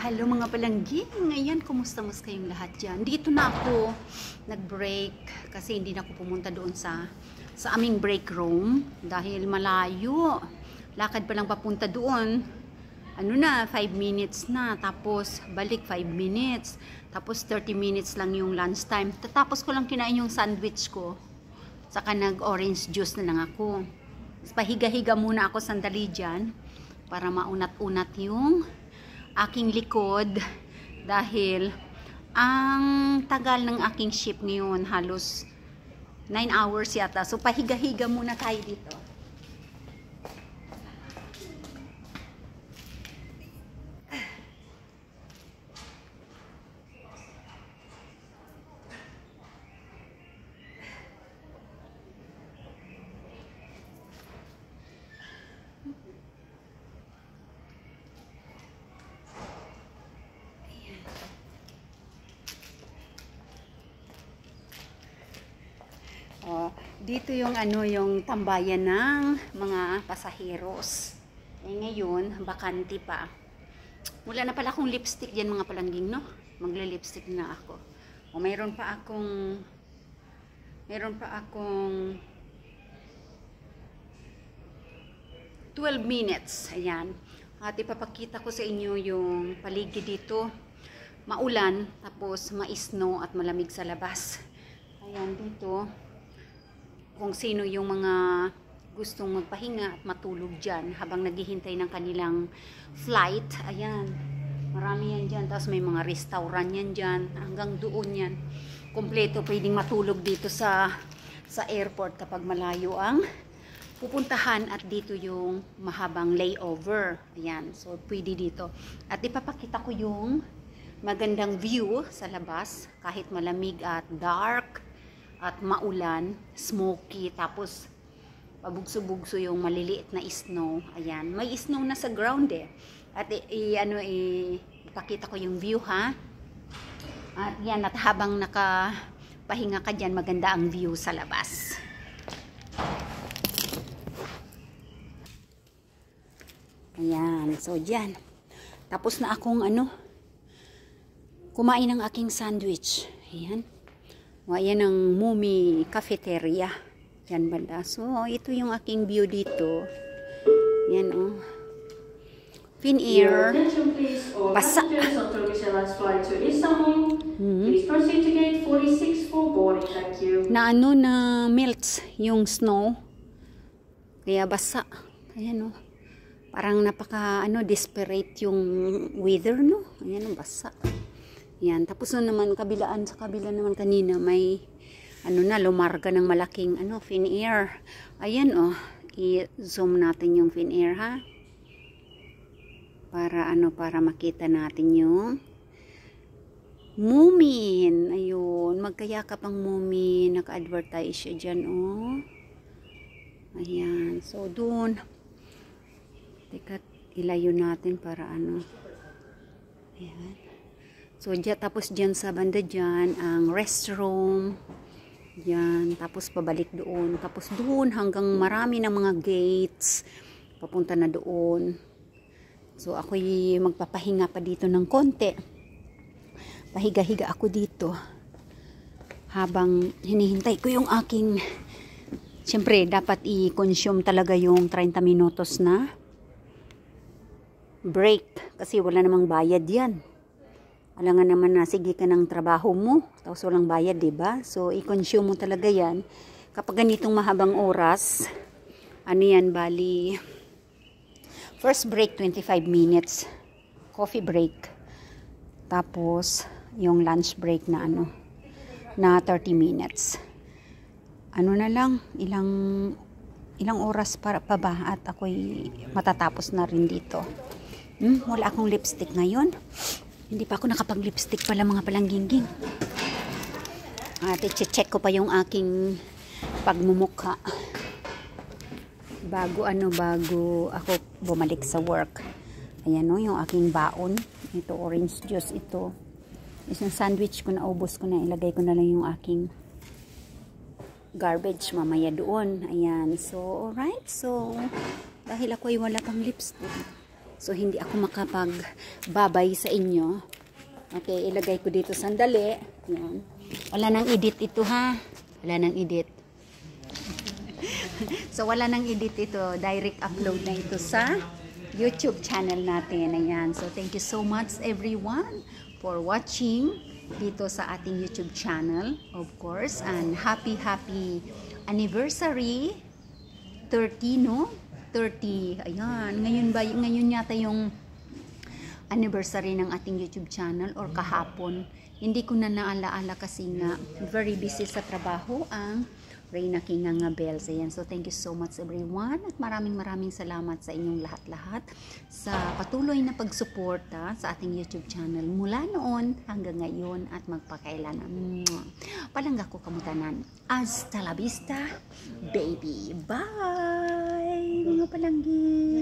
Hello mga palangging, ngayon kumusta kayong lahat dyan? Dito na ako nag-break kasi hindi na ako pumunta doon sa aming break room dahil malayo. Lakad pa lang papunta doon. Ano na, 5 minutes na, tapos balik 5 minutes, tapos 30 minutes lang yung lunch time. Tapos ko lang kinain yung sandwich ko, saka nag-orange juice na lang ako. Pahiga-higa muna ako sandali dyan para maunat-unat yung aking likod dahil ang tagal ng aking shift ngayon, halos 9 hours yata. So pahiga-higa muna tayo dito. Dito yung yung tambayan ng mga pasaheros. Ngayon, bakante pa. Wala na pala akong lipstick diyan mga palangging, no? Magle-lipstick na ako. O mayroon pa akong 12 minutes. Ayan. At ipapakita ko sa inyo yung paligid dito. Maulan, tapos ma-snow at malamig sa labas. Ayan dito. Kung sino yung mga gustong magpahinga at matulog dyan habang naghihintay ng kanilang flight. Ayan, marami yan dyan. Tapos may mga restaurant yan dyan. Hanggang doon yan. Kompleto pwedeng matulog dito sa airport kapag malayo ang pupuntahan. At dito yung mahabang layover. Ayan, so pwede dito. At ipapakita ko yung magandang view sa labas kahit malamig at dark at maulan, smoky, tapos pabugso-bugso yung maliliit na snow. Ayan, may snow na sa ground eh. At ipakita ko yung view, ha. At yan, at habang nakapahinga ka dyan, maganda ang view sa labas. Ayan, so dyan. Tapos na akong kumain ng aking sandwich. Ayan. Ayan ang Mumi Cafeteria. Yan banda. So, ito yung aking view dito. Yan, oh. Finnair. Basa. Na na melts yung snow. Kaya basa. Ayan, oh. Parang napaka, desperate yung weather, no? Ayan, oh, basa. Yan, tapos naman sa kabila naman kanina may lumarga ng malaking Finnair. Ayan, oh, i-zoom natin yung Finnair, ha. Para makita natin yung Moomin. Ayun, magkayakap ang Moomin, naka-advertise siya diyan, oh. Ayan, so doon. Teka, ilayo natin para Ayan. So, tapos dyan sa banda dyan, ang restroom. Yan, tapos pabalik doon. Tapos doon hanggang marami ng mga gates. Papunta na doon. So, ako'y magpapahinga pa dito ng konti. Pahiga-higa ako dito. Habang hinihintay ko yung aking... Siyempre, dapat i-consume talaga yung 30 minutos na break. Kasi wala namang bayad yan. Alangan naman na sige ka ng trabaho mo, tapos walang bayad, diba? So, i-consume mo talaga yan. Kapag ganitong mahabang oras, yan, bali, first break, 25 minutes. Coffee break. Tapos, yung lunch break na na 30 minutes. Na lang, ilang oras pa ba? At ako'y matatapos na rin dito. Wala akong lipstick ngayon. Hindi pa ako nakapag-lipstick pala mga palangging. At i-check ko pa yung aking pagmumukha. Bago ako bumalik sa work. Ayan, yung aking baon. Ito, orange juice ito. Isang sandwich ko na, ubos ko na. Ilagay ko na lang yung aking garbage mamaya doon. Ayan, so, alright. So, dahil ako ay wala pang lipstick, So, hindi ako makapagbabay sa inyo. Okay, ilagay ko dito sandali. Yan. Wala nang edit ito ha. Wala nang edit. So, wala nang edit ito. Direct upload na ito sa YouTube channel natin. Ayan. So, thank you so much everyone for watching dito sa ating YouTube channel. Of course. And happy anniversary. 30, no? 30. Ayan. Ngayon yata yung anniversary ng ating YouTube channel or kahapon. Hindi ko na naalaala kasi nga very busy sa trabaho ang Reyna Kinga Bells. Ayan. So, thank you so much everyone at maraming salamat sa inyong lahat-lahat sa patuloy na pagsuporta sa ating YouTube channel mula noon hanggang ngayon at magpakailan. Palangga ko kamutanan. Hasta la vista, baby. Bye! Mga palanggi!